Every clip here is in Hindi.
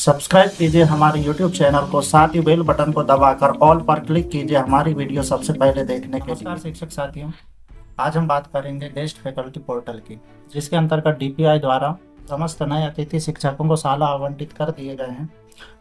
सब्सक्राइब कीजिए हमारे YouTube चैनल को, साथ ही बेल बटन को दबाकर ऑल पर क्लिक कीजिए हमारी वीडियो सबसे पहले देखने के लिए। नमस्कार शिक्षक साथियों, आज हम बात करेंगे गेस्ट फैकल्टी पोर्टल की, जिसके अंतर्गत DPI द्वारा समस्त नए अतिथि शिक्षकों को साला आवंटित कर दिए गए हैं।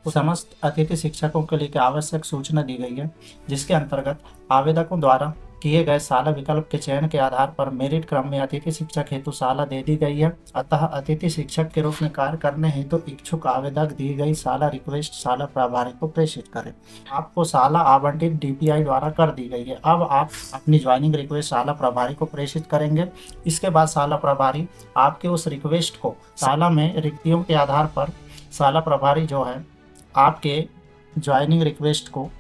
समस्त अतिथि शिक्षकों के लिए आवश्यक सूचना दी गई है, जिसके अंतर्गत आवेदकों द्वारा किए गए साला विकल्प के चयन के आधार पर मेरिट क्रम में अतिथि शिक्षक हेतु साला दे दी गई है। अतः अतिथि शिक्षक के रूप में कार्य करने हेतु इच्छुक आवेदक दी गई साला रिक्वेस्ट साला प्रभारी को प्रेषित करें। आपको साला आवंटित DPI द्वारा कर दी गई है। अब आप अपनी ज्वाइनिंग रिक्वेस्ट साला प्रभारी को प्रेषित करेंगे। इसके बाद साला प्रभारी आपके उस रिक्वेस्ट को साला में रिक्तियों के आधार पर साला प्रभारी जो है आपके ज्वाइनिंग रिक्वेस्ट को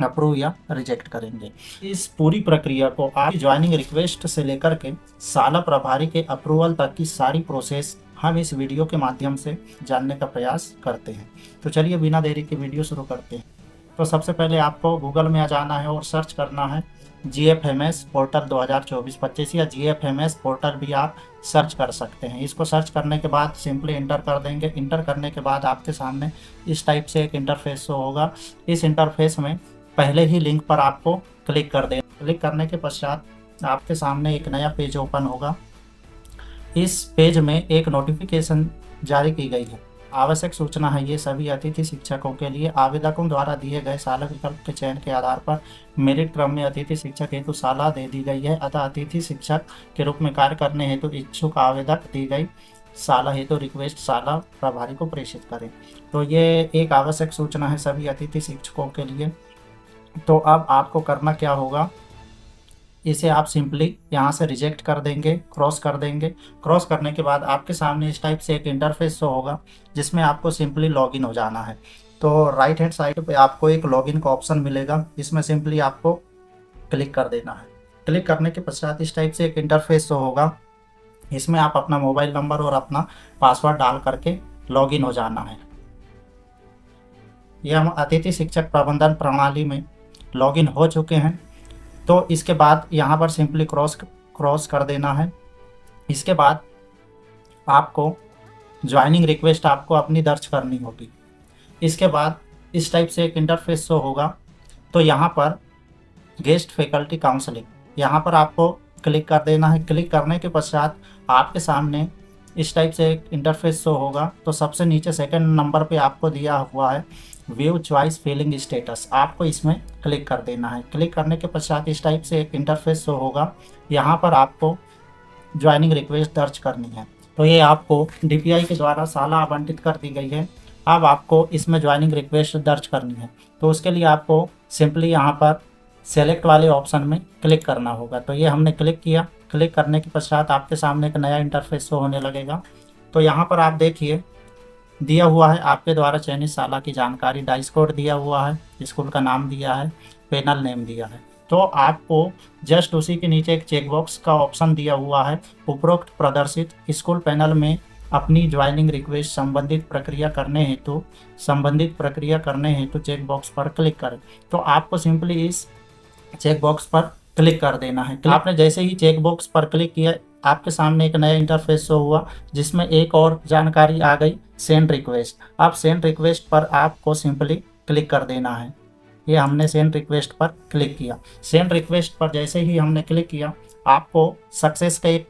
अप्रूव या रिजेक्ट करेंगे। इस पूरी प्रक्रिया को आप ज्वाइनिंग रिक्वेस्ट से लेकर के साला प्रभारी के अप्रूवल तक की सारी प्रोसेस हम इस वीडियो के माध्यम से जानने का प्रयास करते हैं। तो चलिए बिना देरी के वीडियो शुरू करते हैं। तो सबसे पहले आपको गूगल में आ जाना है और सर्च करना है GFMS पोर्टल 2024-25 या GFMS पोर्टल भी आप सर्च कर सकते हैं। इसको सर्च करने के बाद सिंपली इंटर कर देंगे। इंटर करने के बाद आपके सामने इस टाइप से एक इंटरफेस शो होगा। इस इंटरफेस में पहले ही लिंक पर आपको क्लिक कर दें। क्लिक करने के पश्चात आपके सामने एक नया पेज ओपन होगा। इस पेज में एक नोटिफिकेशन जारी की गई है। आवश्यक सूचना है ये सभी अतिथि शिक्षकों के लिए आवेदकों द्वारा दिए गए साला विकल्प के चयन के आधार पर मेरिट क्रम में अतिथि शिक्षक हेतु साला दे दी गई है। अतः अतिथि शिक्षक के रूप में कार्य करने हेतु इच्छुक आवेदक दी गई साला हेतु रिक्वेस्ट साला प्रभारी को प्रेषित करें। तो ये एक आवश्यक सूचना है सभी अतिथि शिक्षकों के लिए। तो अब आपको करना क्या होगा, इसे आप सिंपली यहाँ से रिजेक्ट कर देंगे, क्रॉस कर देंगे। क्रॉस करने के बाद आपके सामने इस टाइप से एक इंटरफेस शो होगा, जिसमें आपको सिंपली लॉगिन हो जाना है। तो राइट हैंड साइड पे आपको एक लॉगिन का ऑप्शन मिलेगा, इसमें सिंपली आपको क्लिक कर देना है। क्लिक करने के पश्चात इस टाइप से एक इंटरफेस शो होगा, इसमें आप अपना मोबाइल नंबर और अपना पासवर्ड डाल करके लॉगिन हो जाना है। यह हम अतिथि शिक्षक प्रबंधन प्रणाली में लॉगिन हो चुके हैं। तो इसके बाद यहाँ पर सिंपली क्रॉस कर देना है। इसके बाद आपको ज्वाइनिंग रिक्वेस्ट आपको अपनी दर्ज करनी होगी। इसके बाद इस टाइप से एक इंटरफेस शो होगा। तो यहाँ पर गेस्ट फैकल्टी काउंसलिंग, यहाँ पर आपको क्लिक कर देना है। क्लिक करने के पश्चात आपके सामने इस टाइप से एक इंटरफेस शो होगा। तो सबसे नीचे सेकंड नंबर पे आपको दिया हुआ है व्यू चॉइस फिलिंग स्टेटस, आपको इसमें क्लिक कर देना है। क्लिक करने के पश्चात इस टाइप से एक इंटरफेस शो होगा। यहाँ पर आपको ज्वाइनिंग रिक्वेस्ट दर्ज करनी है। तो ये आपको DPI के द्वारा साला आवंटित कर दी गई है। अब आपको इसमें ज्वाइनिंग रिक्वेस्ट दर्ज करनी है। तो उसके लिए आपको सिंपली यहाँ पर सेलेक्ट वाले ऑप्शन में क्लिक करना होगा। तो ये हमने क्लिक किया। क्लिक करने के पश्चात आपके सामने एक नया इंटरफेस शो होने लगेगा। तो यहाँ पर आप देखिए दिया हुआ है आपके द्वारा चयनित साला की जानकारी, डाइस कोड दिया हुआ है, स्कूल का नाम दिया है, पैनल नेम दिया है। तो आपको जस्ट उसी के नीचे एक चेकबॉक्स का ऑप्शन दिया हुआ है, उपरोक्त प्रदर्शित स्कूल पैनल में अपनी ज्वाइनिंग रिक्वेस्ट संबंधित प्रक्रिया करने हेतु चेकबॉक्स पर क्लिक करें। तो आपको सिंपली इस चेकबॉक्स पर क्लिक कर देना है। आपने जैसे ही चेकबॉक्स पर क्लिक किया, आपके सामने एक नया इंटरफेस शो हुआ, जिसमें एक और जानकारी आ गई, सेंड रिक्वेस्ट। अब सेंड रिक्वेस्ट पर आपको सिंपली क्लिक कर देना है। ये हमने सेंड रिक्वेस्ट पर क्लिक किया। सेंड रिक्वेस्ट पर जैसे ही हमने क्लिक किया, आपको सक्सेस का एक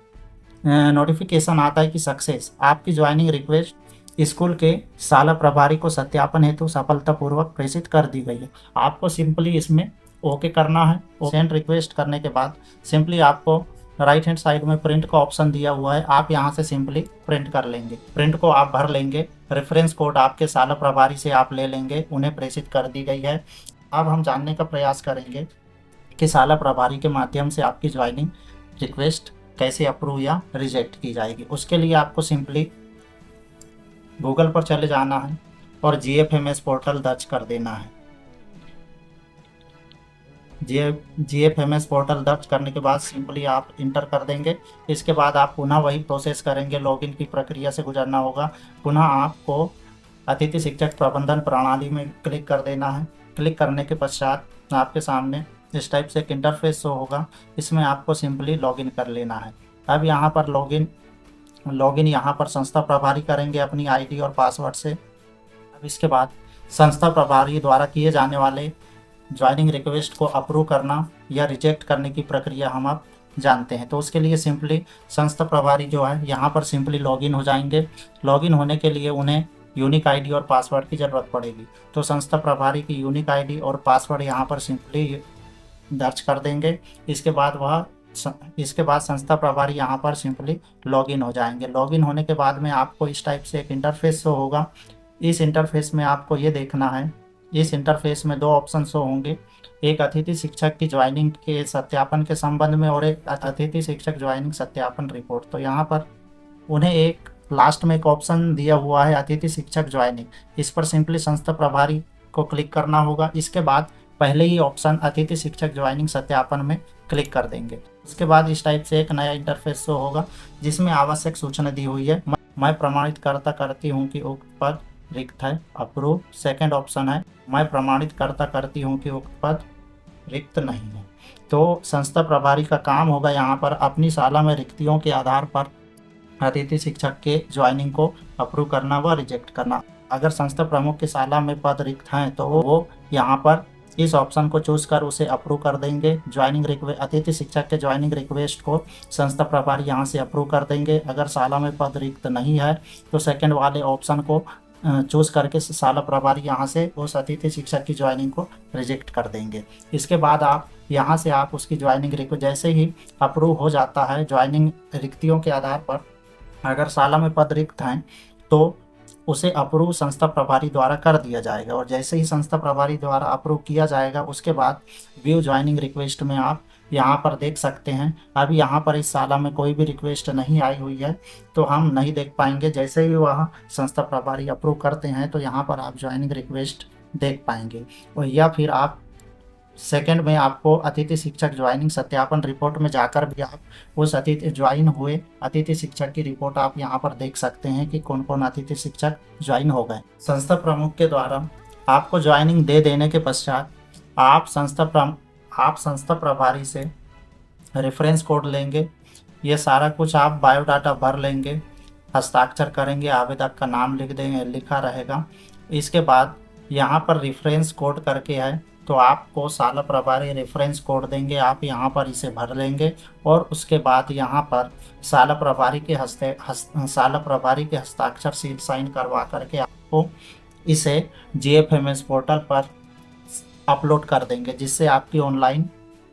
नोटिफिकेशन आता है कि सक्सेस, आपकी ज्वाइनिंग रिक्वेस्ट स्कूल के साला प्रभारी को सत्यापन हेतु सफलतापूर्वक प्रेषित कर दी गई है। आपको सिंपली इसमें ओके करना है। सेंड रिक्वेस्ट करने के बाद सिंपली आपको राइट हैंड साइड में प्रिंट का ऑप्शन दिया हुआ है, आप यहाँ से सिंपली प्रिंट कर लेंगे। प्रिंट को आप भर लेंगे। रेफरेंस कोड आपके साला प्रभारी से आप ले लेंगे, उन्हें प्रेषित कर दी गई है। अब हम जानने का प्रयास करेंगे कि साला प्रभारी के माध्यम से आपकी ज्वाइनिंग रिक्वेस्ट कैसे अप्रूव या रिजेक्ट की जाएगी। उसके लिए आपको सिंपली गूगल पर चले जाना है और GFMS पोर्टल दर्ज कर देना है। GFMS पोर्टल दर्ज करने के बाद सिंपली आप इंटर कर देंगे। इसके बाद आप पुनः वही प्रोसेस करेंगे, लॉगिन की प्रक्रिया से गुजरना होगा। पुनः आपको अतिथि शिक्षक प्रबंधन प्रणाली में क्लिक कर देना है। क्लिक करने के पश्चात आपके सामने इस टाइप से एक इंटरफेस शो होगा, इसमें आपको सिंपली लॉगिन कर लेना है। अब यहाँ पर लॉगिन यहाँ पर संस्था प्रभारी करेंगे अपनी ID और पासवर्ड से। अब इसके बाद संस्था प्रभारी द्वारा किए जाने वाले ज्वाइनिंग रिक्वेस्ट को अप्रूव करना या रिजेक्ट करने की प्रक्रिया हम अब जानते हैं। तो उसके लिए सिंपली संस्था प्रभारी जो है यहाँ पर सिंपली लॉगिन हो जाएंगे। लॉगिन होने के लिए उन्हें यूनिक आईडी और पासवर्ड की ज़रूरत पड़ेगी। तो संस्था प्रभारी की यूनिक आईडी और पासवर्ड यहाँ पर सिंपली दर्ज कर देंगे। इसके बाद संस्था प्रभारी यहाँ पर सिंपली लॉगिन हो जाएंगे। लॉगिन होने के बाद में आपको इस टाइप से एक इंटरफेस शो होगा। इस इंटरफेस में आपको ये देखना है, इस इंटरफेस में 2 ऑप्शन शो होंगे, एक अतिथि शिक्षक की ज्वाइनिंग के सत्यापन के संबंध में और एक अतिथि शिक्षक ज्वाइनिंग सत्यापन रिपोर्ट। तो यहाँ पर उन्हें एक लास्ट में एक ऑप्शन दिया हुआ है अतिथि शिक्षक ज्वाइनिंग, इस पर सिंपली संस्था प्रभारी को क्लिक करना होगा। इसके बाद पहले ही ऑप्शन अतिथि शिक्षक ज्वाइनिंग सत्यापन में क्लिक कर देंगे। उसके बाद इस टाइप से एक नया इंटरफेस शो होगा जिसमें आवश्यक सूचना दी हुई है। मैं प्रमाणित करती हूँ कि उक्त पद रिक्त है, अप्रूव। सेकंड ऑप्शन है मैं प्रमाणित करती हूँ कि उक्त पद रिक्त नहीं है। तो संस्था प्रभारी का काम होगा यहाँ पर अपनी शाला में रिक्तियों के आधार पर अतिथि शिक्षक के ज्वाइनिंग को अप्रूव करना व रिजेक्ट करना। अगर संस्था प्रमुख की शाला में पद रिक्त हैं तो वो यहाँ पर इस ऑप्शन को चूज कर उसे अप्रूव कर देंगे। अतिथि शिक्षक के ज्वाइनिंग रिक्वेस्ट को संस्था प्रभारी यहाँ से अप्रूव कर देंगे। अगर शाला में पद रिक्त नहीं है तो सेकंड वाले ऑप्शन को चूज करके शाला प्रभारी यहाँ से उस अतिथि शिक्षक की ज्वाइनिंग को रिजेक्ट कर देंगे। इसके बाद आप यहाँ से आप उसकी ज्वाइनिंग रिक्वेस्ट जैसे ही अप्रूव हो जाता है ज्वाइनिंग रिक्तियों के आधार पर, अगर शाला में पद रिक्त हैं तो उसे अप्रूव संस्था प्रभारी द्वारा कर दिया जाएगा। और जैसे ही संस्था प्रभारी द्वारा अप्रूव किया जाएगा उसके बाद व्यू ज्वाइनिंग रिक्वेस्ट में आप यहाँ पर देख सकते हैं अभी यहाँ पर इस शाला में कोई भी रिक्वेस्ट नहीं आई हुई है तो हम नहीं देख पाएंगे। जैसे ही वह संस्था प्रभारी अप्रूव करते हैं तो यहाँ पर आप ज्वाइनिंग रिक्वेस्ट देख पाएंगे। और या फिर आप सेकंड में आपको अतिथि शिक्षक ज्वाइनिंग सत्यापन रिपोर्ट में जाकर भी आप उस ज्वाइन हुए अतिथि शिक्षक की रिपोर्ट आप यहाँ पर देख सकते हैं कि कौन कौन अतिथि शिक्षक ज्वाइन हो गए। संस्था प्रमुख के द्वारा आपको ज्वाइनिंग दे देने के पश्चात आप संस्था प्रभारी से रेफरेंस कोड लेंगे। ये सारा कुछ आप बायोडाटा भर लेंगे, हस्ताक्षर करेंगे, आवेदक का नाम लिखा रहेगा। इसके बाद यहाँ पर रेफरेंस कोड करके है तो आपको शाला प्रभारी रेफरेंस कोड देंगे, आप यहाँ पर इसे भर लेंगे। और उसके बाद यहाँ पर शाला प्रभारी के हस्ताक्षर सील साइन करवा करके आपको इसे GFMS पोर्टल पर अपलोड कर देंगे जिससे आपकी ऑनलाइन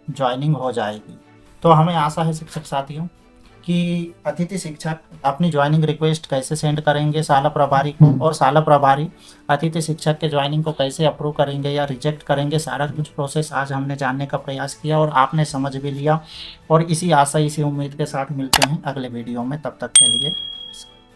ज्वाइनिंग हो जाएगी। तो हमें आशा है शिक्षक साथियों कि अतिथि शिक्षक अपनी ज्वाइनिंग रिक्वेस्ट कैसे सेंड करेंगे शाला प्रभारी को और शाला प्रभारी अतिथि शिक्षक के ज्वाइनिंग को कैसे अप्रूव करेंगे या रिजेक्ट करेंगे, सारा कुछ प्रोसेस आज हमने जानने का प्रयास किया और आपने समझ भी लिया। और इसी आशा इसी उम्मीद के साथ मिलते हैं अगले वीडियो में, तब तक के लिए।